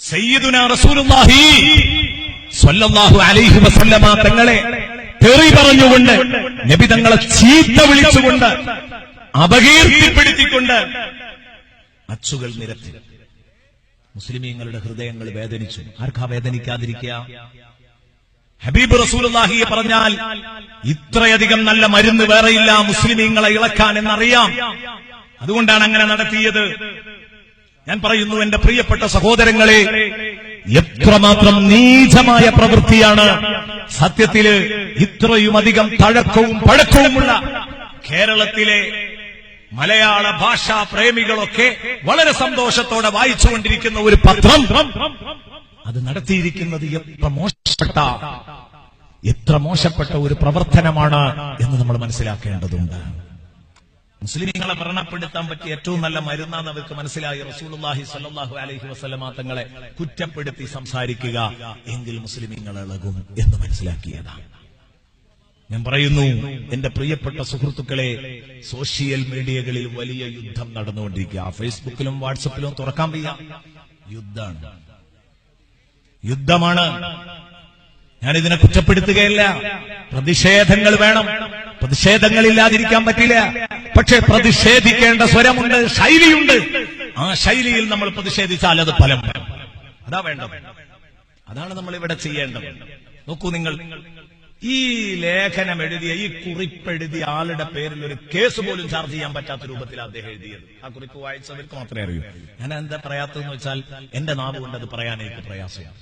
സയ്യിദുനാ റസൂലുള്ളാഹി സ്വല്ലല്ലാഹു അലൈഹി വസല്ലമ തങ്ങളെ തെറി പറഞ്ഞുകൊണ്ട്, നബി തങ്ങളെ ചീത്ത വിളിച്ചുകൊണ്ട്, അപകീർത്തിപ്പെടുത്തിക്കൊണ്ട് അച്ചുകൾ നിരത്തി. മുസ്ലിമീങ്ങളുടെ ഹൃദയങ്ങൾ വേദനിച്ചു. ആർക്കാ വേദനിക്കാതിരിക്കുക? ഹബീബ് റസൂലുള്ളാഹിയെ പറഞ്ഞാൽ ഇത്രയധികം നല്ല മരുന്ന് വേറെയില്ല മുസ്ലിമീങ്ങളെ ഇളക്കാൻ എന്നറിയാം. അതുകൊണ്ടാണ് അങ്ങനെ നടത്തിയത്. ഞാൻ പറയുന്നു, എന്റെ പ്രിയപ്പെട്ട സഹോദരങ്ങളെ, എത്രമാത്രം നീചമായ പ്രവൃത്തിയാണ് സത്യത്തില് ഇത്രയുമധികം തഴക്കവും പഴക്കവുമുള്ള കേരളത്തിലെ മലയാള ഭാഷാ പ്രേമികളൊക്കെ വളരെ സന്തോഷത്തോടെ വായിച്ചുകൊണ്ടിരിക്കുന്ന ഒരു പത്രം അത് നടത്തിയിരിക്കുന്നത് എത്ര മോശപ്പെട്ട ഒരു പ്രവർത്തനമാണ് എന്ന് നമ്മൾ മനസ്സിലാക്കേണ്ടതുണ്ട്. മുസ്ലിമീങ്ങളെ വ്രണപ്പെടുത്താൻ പറ്റിയ ഏറ്റവും നല്ല മരുന്നാന്ന് അവർക്ക് മനസ്സിലായി. റസൂലുള്ളാഹി സ്വല്ലല്ലാഹു അലൈഹി വസല്ലമ തങ്ങളെ കുറ്റപ്പെടുത്തി സംസാരിക്കുക എങ്കിൽ മുസ്ലിമീങ്ങൾ ഇളകും എന്ന് മനസ്സിലാക്കിയതാണ്. ഞാൻ പറയുന്നു, എന്റെ പ്രിയപ്പെട്ട സുഹൃത്തുക്കളെ, സോഷ്യൽ മീഡിയകളിൽ വലിയ യുദ്ധം നടന്നുകൊണ്ടിരിക്കുക. ഫേസ്ബുക്കിലും വാട്സപ്പിലും തുറക്കാൻ വയ്യ. യുദ്ധമാണ്. ഞാനിതിനെ കുറ്റപ്പെടുത്തുകയല്ല. പ്രതിഷേധങ്ങൾ വേണം, പ്രതിഷേധങ്ങളില്ലാതിരിക്കാൻ പറ്റില്ല. പക്ഷെ പ്രതിഷേധിക്കേണ്ട സ്വരമുണ്ട്, ശൈലിയുണ്ട്. ആ ശൈലിയിൽ നമ്മൾ പ്രതിഷേധിച്ചാൽ അത് ഫലം വരും. അതാ വേണ്ടത്. അതാണ് നമ്മൾ ഇവിടെ ചെയ്യേണ്ടത്. നോക്കൂ, നിങ്ങൾ ഈ ലേഖനം എഴുതിയ, ഈ കുറിപ്പെഴുതിയ ആളുടെ പേരിൽ ഒരു കേസ് പോലും ചാർജ് ചെയ്യാൻ പറ്റാത്ത രൂപത്തിൽ അദ്ദേഹം എഴുതിയത്. ആ കുറിപ്പ് വായിച്ചവർക്ക് മാത്രമേ അറിയൂ. ഞാൻ എന്താ പറയാത്തതെന്ന് വെച്ചാൽ, എന്റെ നാവ് കൊണ്ട് അത് പറയാൻ എനിക്ക് പ്രയാസമാണ്.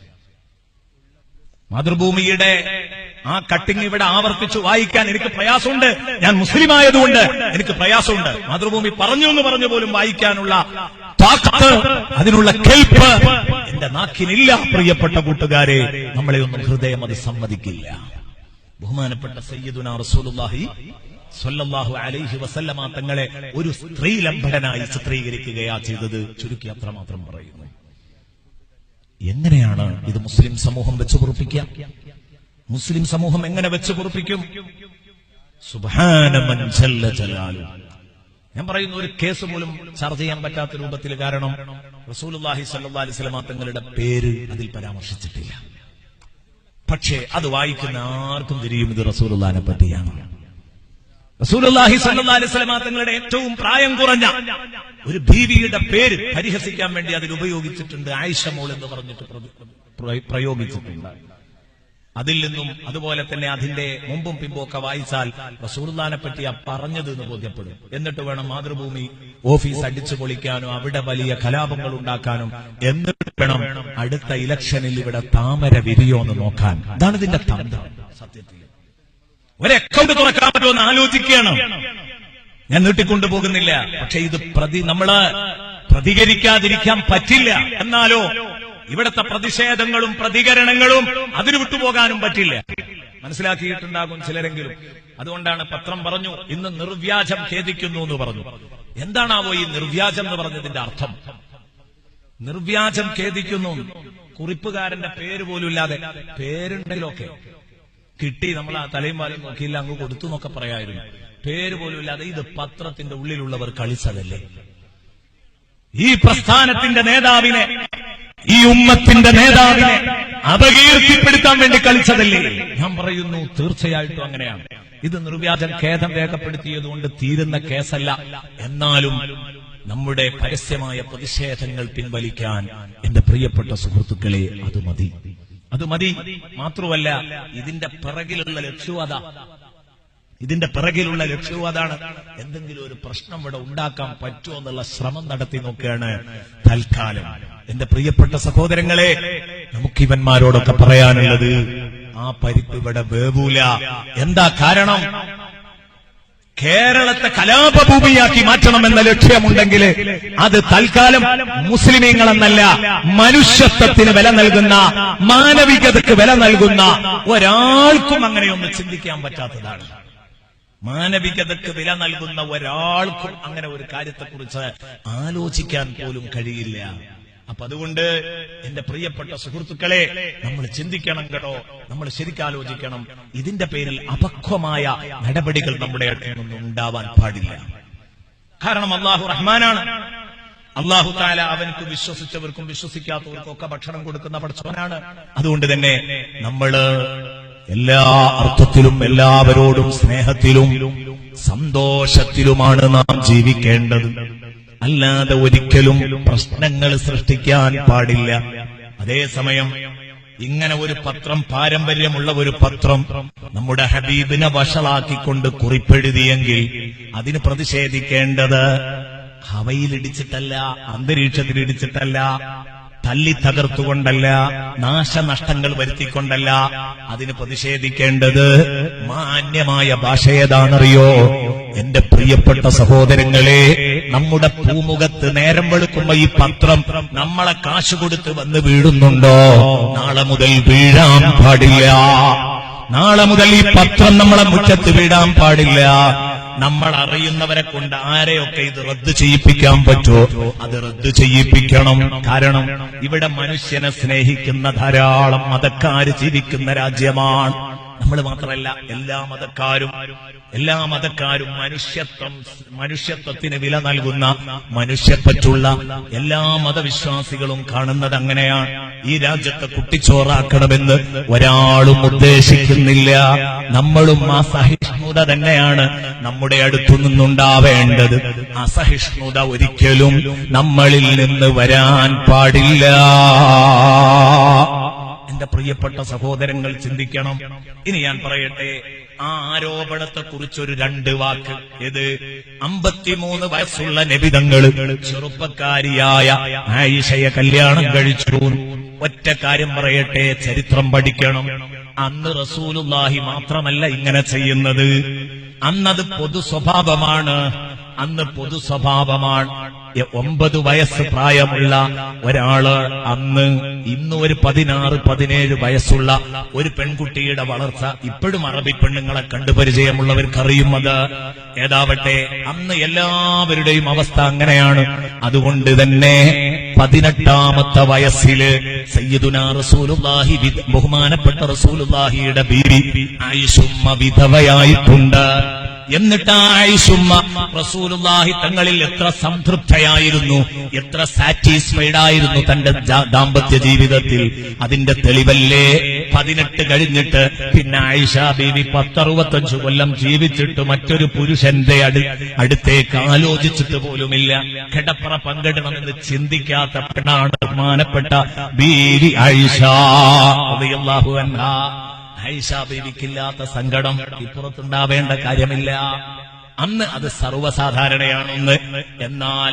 മാതൃഭൂമിയുടെ ആ കട്ടിങ് ഇവിടെ ആവർത്തിച്ചു വായിക്കാൻ എനിക്ക് പ്രയാസമുണ്ട്. ഞാൻ മുസ്ലിം ആയതുകൊണ്ട് എനിക്ക് പ്രയാസമുണ്ട്. മാതൃഭൂമി പറഞ്ഞു എന്ന് പറഞ്ഞു പോലും വായിക്കാനുള്ള താക്കത്ത്, അതിനുള്ള കെൽപ്പ് എന്റെ നാക്കിനില്ല. പ്രിയപ്പെട്ട കൂട്ടുകാരെ, നമ്മളെ ഒന്നും ഹൃദയം അത് സമ്മതിക്കില്ല. ബഹുമാനപ്പെട്ട സയ്യിദുനാ റസൂലുള്ളാഹി സ്വല്ലല്ലാഹു അലൈഹി വസല്ലമ തങ്ങളെ ഒരു സ്ത്രീലംബടനായി ചിത്രീകരിക്കുകയാ ചെയ്തത്. ചുരുക്കി അത്രമാത്രം പറയുന്നു. എങ്ങനെയാണ് ഇത് മുസ്ലിം സമൂഹം വെച്ചു പൊറുപ്പിക്കുക? മുസ്ലിം സമൂഹം എങ്ങനെ വെച്ചു പൊറുപ്പിക്കും? സുബ്ഹാന മൻ ജല്ല ജലാലു. ഞാൻ പറയുന്നു, ഒരു കേസ് പോലും ചർച്ച ചെയ്യാൻ പറ്റാത്ത രൂപത്തിൽ. കാരണം റസൂലുള്ളാഹി സ്വല്ലല്ലാഹു അലൈഹി വസല്ലമ തങ്ങളുടെ പേര് അതിൽ പരാമർശിച്ചിട്ടില്ല. പക്ഷേ അത് വായിക്കുന്ന ആർക്കും തിരിയും ഇത് റസൂലുള്ളാഹിനെ പറ്റിയാണ്. റസൂലുള്ളാഹി സ്വല്ലല്ലാഹു അലൈഹി വസല്ലമ തങ്ങളുടെ ഏറ്റവും പ്രായം കുറഞ്ഞ ഒരു ബീവിയുടെ പേര് പരിഹസിക്കാൻ വേണ്ടി അതിൽ ഉപയോഗിച്ചിട്ടുണ്ട്. ആയിഷ മോൾ എന്ന് പറഞ്ഞിട്ട് പ്രയോഗിച്ചിട്ടുണ്ട്. അതിൽ നിന്നും അതുപോലെ തന്നെ അതിന്റെ മുമ്പും പിമ്പൊക്കെ വായിച്ചാൽ റസൂലുള്ളാഹിനെ പറ്റിയാ പറഞ്ഞത് എന്ന് ബോധ്യപ്പെടും. എന്നിട്ട് വേണം മാതൃഭൂമി ഓഫീസ് അടിച്ചു പൊളിക്കാനോ അവിടെ വലിയ കലാപങ്ങൾ ഉണ്ടാക്കാനും. എന്നിട്ട് വേണം അടുത്ത ഇലക്ഷനിൽ ഇവിടെ താമര വിരിയോ എന്ന് നോക്കാൻ. ഇതാണ് ഇതിന്റെ തന്ത്രം. സത്യത്തിൽ ഒരു അക്കൗണ്ട് തുറക്കാൻ പറ്റുമോ എന്ന് ആലോചിക്കുകയാണ്. ഞാൻ നീട്ടിക്കൊണ്ടുപോകുന്നില്ല. പക്ഷെ ഇത് നമ്മള് പ്രതികരിക്കാതിരിക്കാൻ പറ്റില്ല. എന്നാലോ ഇവിടുത്തെ പ്രതിഷേധങ്ങളും പ്രതികരണങ്ങളും അതിന് വിട്ടുപോകാനും പറ്റില്ല. മനസ്സിലാക്കിയിട്ടുണ്ടാകും ചിലരെങ്കിലും. അതുകൊണ്ടാണ് പത്രം പറഞ്ഞു, ഇന്ന് നിർവ്യാജം ഖേദിക്കുന്നു എന്ന് പറഞ്ഞു. എന്താണാവോ ഈ നിർവ്യാജം എന്ന് പറഞ്ഞതിന്റെ അർത്ഥം? നിർവ്യാജം ഖേദിക്കുന്നു, കുറിപ്പുകാരന്റെ പേര് പോലും ഇല്ലാതെ, പേരുണ്ടെങ്കിലൊക്കെ കിട്ടി നമ്മൾ ആ തലയും പാലും നോക്കിയില്ല അങ്ങ് കൊടുത്തു എന്നൊക്കെ പറയായിരുന്നു. പേര് പോലും ഇല്ലാതെ. ഇത് പത്രത്തിന്റെ ഉള്ളിലുള്ളവർ കളിച്ചതല്ലേ? ഈ പ്രസ്ഥാനത്തിന്റെ നേതാവിനെ, ഈ ഉമ്മത്തിന്റെ നേതാവിനെ അപകീർത്തിപ്പെടുത്താൻ വേണ്ടി കളിച്ചതല്ലേ? ഞാൻ പറയുന്നു, തീർച്ചയായിട്ടും അങ്ങനെയാണ്. ഇത് നിർവ്യാജം ഖേദം രേഖപ്പെടുത്തിയതുകൊണ്ട് തീരുന്ന കേസല്ല. എന്നാലും നമ്മുടെ പരസ്യമായ പ്രതിഷേധങ്ങൾ പിൻവലിക്കാൻ എന്റെ പ്രിയപ്പെട്ട സുഹൃത്തുക്കളെ അത് മതി. അത് മതി. മാത്രമല്ല, ഇതിന്റെ പിറകിലുള്ള ലക്ഷ്യവും അതാണ്. എന്തെങ്കിലും ഒരു പ്രശ്നം ഇവിടെ ഉണ്ടാക്കാൻ പറ്റുമോ എന്നുള്ള ശ്രമം നടത്തി നോക്കുകയാണ് തൽക്കാലം. എന്റെ പ്രിയപ്പെട്ട സഹോദരങ്ങളെ, നമുക്ക് ഇവന്മാരോടൊക്കെ പറയാനുള്ളത്, ആ പരിപ്പ് ഇവിടെ വേവൂല. എന്താ കാരണം? കേരളത്തെ കലാപഭൂമിയാക്കി മാറ്റണമെന്ന ലക്ഷ്യമുണ്ടെങ്കിൽ അത് തൽക്കാലം മുസ്ലിമീങ്ങളെന്നല്ല, മനുഷ്യത്വത്തിന് വില നൽകുന്ന, മാനവികതയ്ക്ക് വില നൽകുന്ന ഒരാൾക്കും അങ്ങനെയൊന്നും ചിന്തിക്കാൻ പറ്റാത്തതാണ്. മാനവികതയ്ക്ക് വില നൽകുന്ന ഒരാൾക്കും അങ്ങനെ ഒരു കാര്യത്തെക്കുറിച്ച് ആലോചിക്കാൻ പോലും കഴിയില്ല. അപ്പൊ അതുകൊണ്ട് എന്റെ പ്രിയപ്പെട്ട സുഹൃത്തുക്കളെ, നമ്മൾ ചിന്തിക്കണം കേട്ടോ. നമ്മൾ ശരിക്കാലോചിക്കണം. ഇതിന്റെ പേരിൽ അപക്വമായ നടപടികൾ നമ്മുടെ ഇടയിൽ നിന്നും ഉണ്ടാവാൻ പാടില്ല. കാരണം അല്ലാഹു റഹ്മാനാണ്. അല്ലാഹു തആല അവനക്ക് വിശ്വസിച്ചവർക്കും വിശ്വസിക്കാത്തവർക്കും ഒക്കെ ഭക്ഷണം കൊടുക്കുന്ന പടച്ചവനാണ്. അതുകൊണ്ട് തന്നെ നമ്മള് എല്ലാ അർത്ഥത്തിലും എല്ലാവരോടും സ്നേഹത്തിലും സന്തോഷത്തിലുമാണ് നാം ജീവിക്കേണ്ടത്. അല്ലാതെ ഒരിക്കലും പ്രശ്നങ്ങൾ സൃഷ്ടിക്കാൻ പാടില്ല. അതേസമയം ഇങ്ങനെ ഒരു പത്രം, പാരമ്പര്യമുള്ള ഒരു പത്രം നമ്മുടെ ഹബീബിനെ വഷളാക്കിക്കൊണ്ട് കുറിപ്പെഴുതിയെങ്കിൽ അതിന് പ്രതിഷേധിക്കേണ്ടത് ഹവയിലിടിച്ചിട്ടല്ല, അന്തരീക്ഷത്തിലിടിച്ചിട്ടല്ല, തല്ലി തകർത്തുകൊണ്ടല്ല, നാശനഷ്ടങ്ങൾ വരുത്തിക്കൊണ്ടല്ല. അതിന് പ്രതിഷേധിക്കേണ്ടത് മാന്യമായ ഭാഷ ഏതാണെന്നറിയോ? എന്റെ പ്രിയപ്പെട്ട സഹോദരങ്ങളെ, നമ്മുടെ പൂമുഖത്ത് നേരം വെളുക്കുമ്പോ ഈ പത്രം നമ്മളെ കാശ് കൊടുത്ത് വന്ന് വീഴുന്നുണ്ടോ? നാളെ മുതൽ വീഴാൻ പാടില്ല. നാളെ മുതൽ ഈ പത്രം നമ്മളെ മുറ്റത്ത് വീഴാൻ പാടില്ല. നമ്മൾ അറിയുന്നവരെ കൊണ്ട് ആരെയൊക്കെ ഇത് റദ്ദ് ചെയ്യിപ്പിക്കാൻ പറ്റുമോ അത് റദ്ദ് ചെയ്യിപ്പിക്കണം. കാരണം ഇവിടെ മനുഷ്യനെ സ്നേഹിക്കുന്ന ധാരാളം മതക്കാര് ജീവിക്കുന്ന രാജ്യമാണ്. നമ്മൾ മാത്രമല്ല, എല്ലാ മതക്കാരും മനുഷ്യത്വത്തിന് വില നൽകുന്ന, മനുഷ്യപ്പറ്റുള്ള എല്ലാ മതവിശ്വാസികളും കാണുന്നത് അങ്ങനെയാണ്. ഈ രാജ്യത്തെ കുട്ടിച്ചോറാക്കണമെന്ന് ഒരാളും ഉദ്ദേശിക്കുന്നില്ല. നമ്മളും ആ സഹിഷ്ണുത തന്നെയാണ് നമ്മുടെ അടുത്തു നിന്നുണ്ടാവേണ്ടത്. അസഹിഷ്ണുത ഒരിക്കലും നമ്മളിൽ നിന്ന് വരാൻ പാടില്ല. എന്റെ പ്രിയപ്പെട്ട സഹോദരങ്ങൾ ചിന്തിക്കണം. ഇനി ഞാൻ പറയട്ടെ, ആ ആരോപണത്തെക്കുറിച്ചൊരു 2 വാക്ക്. ഇത് 53 വയസ്സുള്ള നബിതങ്ങള് ചെറുപ്പക്കാരിയായ ആയിഷയെ കല്യാണം കഴിച്ചു. ഒറ്റ കാര്യം പറയട്ടെ, ചരിത്രം പഠിക്കണം. അന്ന് റസൂലുള്ളാഹി മാത്രമല്ല ഇങ്ങനെ ചെയ്യുന്നത്, അന്നത് പൊതു സ്വഭാവമാണ്. 9 വയസ്സ് പ്രായമുള്ള ഒരാള് ഇന്ന് ഒരു 16-17 വയസ്സുള്ള ഒരു പെൺകുട്ടിയുടെ വളർച്ച ഇപ്പോഴും അറബി പെണ്ണുങ്ങളെ കണ്ടു പരിചയമുള്ളവർക്കറിയും. അത് ഏതാവട്ടെ, അന്ന് എല്ലാവരുടെയും അവസ്ഥ അങ്ങനെയാണ്. അതുകൊണ്ട് തന്നെ 18ാമത്തെ വയസ്സില് സയ്യിദുനാ റസൂലുള്ളാഹി, ബഹുമാനപ്പെട്ട റസൂലുള്ളാഹിയുടെ ബീവി ആയിഷുമ്മ വിധവയായിട്ടുണ്ട്. എന്നിട്ട് ആയിഷുമ്മ റസൂലുള്ളാഹി തങ്ങളിൽ എത്ര സംതൃപ്തയായിരുന്നു, എത്ര സാറ്റിസ്ഫൈഡ് ആയിരുന്നു തന്റെ ദാമ്പത്യ ജീവിതത്തിൽ. അതിന്റെ തെളിവല്ലേ 18 കഴിഞ്ഞിട്ട് പിന്നെ ആയിഷ ബീവി 10-65 കൊല്ലം ജീവിച്ചിട്ട് മറ്റൊരു പുരുഷന്റെ അടുത്തേക്ക് ആലോചിച്ചിട്ട് പോലുമില്ല. കിടപ്പറ പങ്കിടണമെന്ന് ചിന്തിക്കാത്ത പെണ്ണാണ് ബഹുമാനപ്പെട്ട ബീവി ആയിഷ റളിയല്ലാഹു അൻഹാ. ആയിഷ ബീവിക്കില്ലാത്ത സങ്കടം ഇപ്പുറത്തുണ്ടാവേണ്ട കാര്യമില്ല. അന്ന് അത് സർവ്വസാധാരണയാണെന്ന്. എന്നാൽ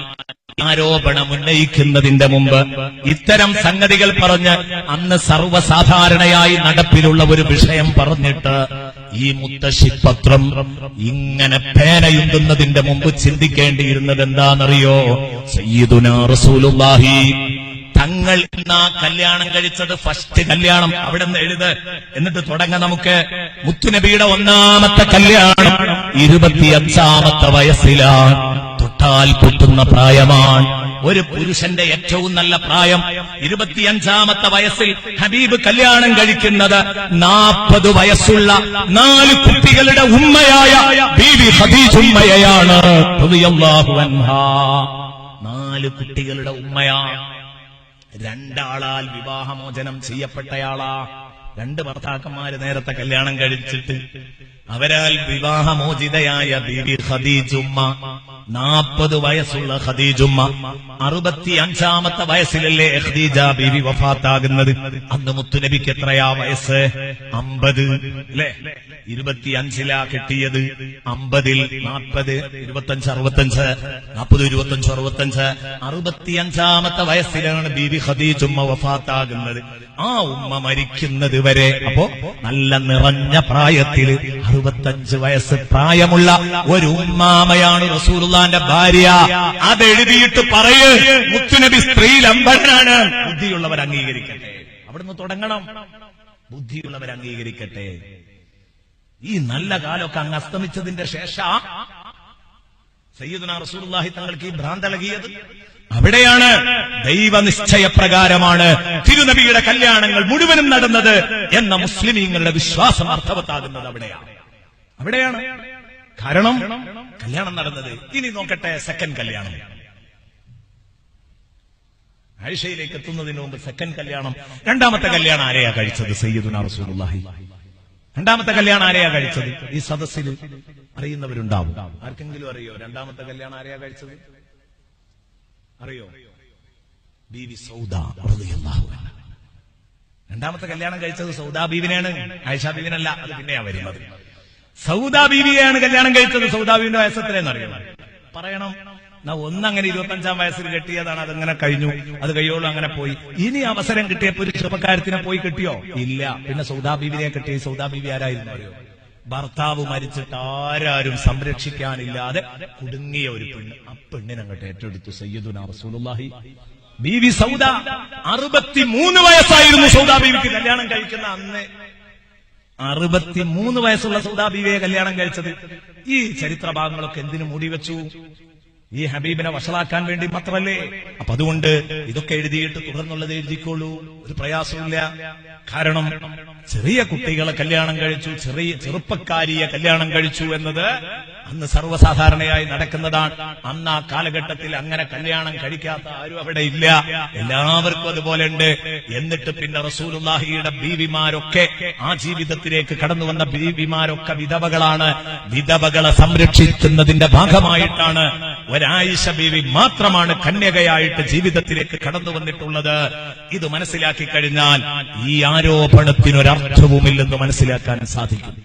ആരോപണം ഉന്നയിക്കുന്നതിന്റെ മുമ്പ് ഇത്തരം സംഗതികൾ പറഞ്ഞ് അന്ന് സർവ്വസാധാരണയായി നടപ്പിലുള്ള ഒരു വിഷയം പറഞ്ഞിട്ട് ഈ മുത്തശ്ശിപത്രം ഇങ്ങനെ പേനയുണ്ടുന്നതിന്റെ മുമ്പ് ചിന്തിക്കേണ്ടിയിരുന്നത് എന്താണെന്നറിയോ? സയ്യിദുനാ റസൂലുള്ളാഹി തങ്ങൾ ഇന്ന് കല്യാണം കഴിച്ചത് ഫസ്റ്റ് കല്യാണം. അവിടെ നിന്ന് എഴുത്, എന്നിട്ട് തുടങ്ങാം നമുക്ക്. മുത്തുനബിയുടെ 1ാമത്തെ കല്യാണം 25ാമത്തെ വയസ്സിലാണ്. തൊട്ടാൽ പൊട്ടുന്ന പ്രായമാണ്. ഒരു പുരുഷന്റെ ഏറ്റവും നല്ല പ്രായം 25ാമത്തെ വയസ്സിൽ ഹബീബ് കല്യാണം കഴിക്കുന്നത് 40 വയസ്സുള്ള 4 കുട്ടികളുടെ ഉമ്മയായ ബീവി ഖദീജുമ്മയാണ് റളിയല്ലാഹു അൻഹാ. 4 കുട്ടികളുടെ ഉമ്മയാണ്. 2 ആളാൽ വിവാഹമോചനം ചെയ്യപ്പെട്ടയാളാ. 2 ഭർത്താക്കന്മാര് നേരത്തെ കല്യാണം കഴിച്ചിട്ട് അവരാൽ വിവാഹമോചിതയായ ബീവി ഖദീജുമ്മ, 40 വയസ്സുള്ള ഖദീജുമ്മ. 65ാമത്തെ വയസ്സിലല്ലേ ഖദീജ ബീവി വഫാത്താകുന്നത്. അന്ന് മുത്തുനബിക്ക് എത്രയാ വയസ്സ്? 50 അല്ലേ? 25ലാ കിട്ടിയത്. 50-ൽ 40, 25, 65, 40, 25, 65. 65ാമത്തെ വയസ്സിലാണ് ബീവി ഖദീജുമ്മ വഫാത്താകുന്നത്. ആ ഉമ്മ മരിക്കുന്നത് വരെ, അപ്പോ നല്ല നിറഞ്ഞ പ്രായത്തിൽ 65 വയസ്സ് പ്രായമുള്ള ഒരു ഉമ്മാമയാണ് റസൂലുള്ളാന്റെ ഭാര്യ. അതെഴുതിയിട്ട് പറയ്, മുത്തുനബി സ്ത്രീലംബനാണ്. ബുദ്ധിയുള്ളവർ അംഗീകരിക്കട്ടെ. അവിടുന്ന് തുടങ്ങണം. ബുദ്ധിയുള്ളവർ അംഗീകരിക്കട്ടെ. ഈ നല്ല കാലമൊക്കെ അങ്ങ് അസ്തമിച്ചതിന്റെ ശേഷം സയ്യിദുനാ റസൂലുള്ളാഹി തങ്ങൾക്ക് ഈ ഭ്രാന്തളകിയത്. അവിടെയാണ് ദൈവനിശ്ചയപ്രകാരമാണ് തിരുനബിയുടെ കല്യാണങ്ങൾ മുഴുവനും നടന്നത് എന്ന മുസ്ലിമീങ്ങളുടെ വിശ്വാസം അർത്ഥവത്താകുന്നത് അവിടെയാണ്. കാരണം കല്യാണം നടന്നത്. ഇനി നോക്കട്ടെ സെക്കൻഡ് കല്യാണം. ആയിഷയിലേക്ക് എത്തുന്നതിന് മുമ്പ് സെക്കൻഡ് കല്യാണം, രണ്ടാമത്തെ കല്യാണം ആരെയാ കഴിച്ചത്? സയ്യിദുനാ റസൂലുള്ളാഹി. രണ്ടാമത്തെ കല്യാണം ആരെയാ കഴിച്ചത്? ഈ സദസ്സിൽ അറിയുന്നവരുണ്ടാവും. ആർക്കെങ്കിലും അറിയോ രണ്ടാമത്തെ കല്യാണം ആരെയാ കഴിച്ചത്? അറിയോ? ബീവി സൗദ റളിയല്ലാഹു അൻഹ. രണ്ടാമത്തെ കല്യാണം കഴിച്ചത് സൗദാ ബീവിനെയാണ്, ആയിഷ ബീവിനല്ല. അത് പിന്നെയാ വരുന്നത്. സൗദാ ബീവിയെയാണ് കല്യാണം കഴിച്ചത്. സൗദാ ബീവിന്റെ വയസ്സ് എത്രയെന്ന് അറിയണം? പറയണം. ഒന്നങ്ങനെ 25-ാം വയസ്സിൽ കെട്ടിയതാണ്, അതങ്ങനെ കഴിഞ്ഞു, അത് കഴിയോളം അങ്ങനെ പോയി. ഇനി അവസരം കിട്ടിയപ്പോ ഒരു ചെറുപ്പക്കാരത്തിനെ പോയി കിട്ടിയോ? ഇല്ല. പിന്നെ സൗദാ ബീവിനെ കെട്ടിയ സൗദാ ബീവി ആരായിരുന്നു അറിയോ? ഭർത്താവ് മരിച്ചിട്ട് ആരാരും സംരക്ഷിക്കാനില്ലാതെ കുടുങ്ങിയ ഒരു പെണ്ണ്. ആ പെണ്ണിനെ അങ്ങോട്ട് ഏറ്റെടുത്തു സയ്യിദുനാ റസൂലുള്ളാഹി. ബീവി സൗദ 63 വയസ്സായിരുന്നു സൗദാ ബീവിക്ക് കല്യാണം കഴിക്കുന്ന അന്ന്. 63 വയസ്സുള്ള സൗദാ ബീവിയെ കല്യാണം കഴിച്ചത്. ഈ ചരിത്ര ഭാഗങ്ങളൊക്കെ എന്തിനു മൂടിവെച്ചു? ഈ ഹബീബിനെ വഷളാക്കാൻ വേണ്ടി മാത്രമല്ലേ? അപ്പൊ അതുകൊണ്ട് ഇതൊക്കെ എഴുതിയിട്ട് തുടർന്നുള്ളത് എഴുതിക്കോളൂ, ഒരു പ്രയാസമില്ല. കാരണം ചെറിയ കുട്ടികളെ കല്യാണം കഴിച്ചു, ചെറുപ്പക്കാരിയെ കല്യാണം കഴിച്ചു എന്നത് അന്ന് സർവ്വസാധാരണയായി നടക്കുന്നതാണ്. അന്ന് ആ കാലഘട്ടത്തിൽ അങ്ങനെ കല്യാണം കഴിക്കാത്ത ആരും അവിടെ ഇല്ല, എല്ലാവർക്കും അതുപോലെ ഉണ്ട്. എന്നിട്ട് പിന്നെ റസൂലുള്ളാഹിയുടെ ബീവിമാരൊക്കെ, ആ ജീവിതത്തിലേക്ക് കടന്നു വന്ന ബീവിമാരൊക്കെ വിധവകളാണ്. വിധവകളെ സംരക്ഷിക്കുന്നതിന്റെ ഭാഗമായിട്ടാണ് ഒരായിഷ ബീവി മാത്രമാണ് കന്യകയായിട്ട് ജീവിതത്തിലേക്ക് കടന്നു വന്നിട്ടുള്ളത്. ഇത് മനസ്സിലാക്കി കഴിഞ്ഞാൽ ഈ ആരോപണത്തിനൊരർത്ഥവുമില്ലെന്ന് മനസ്സിലാക്കാൻ സാധിക്കും.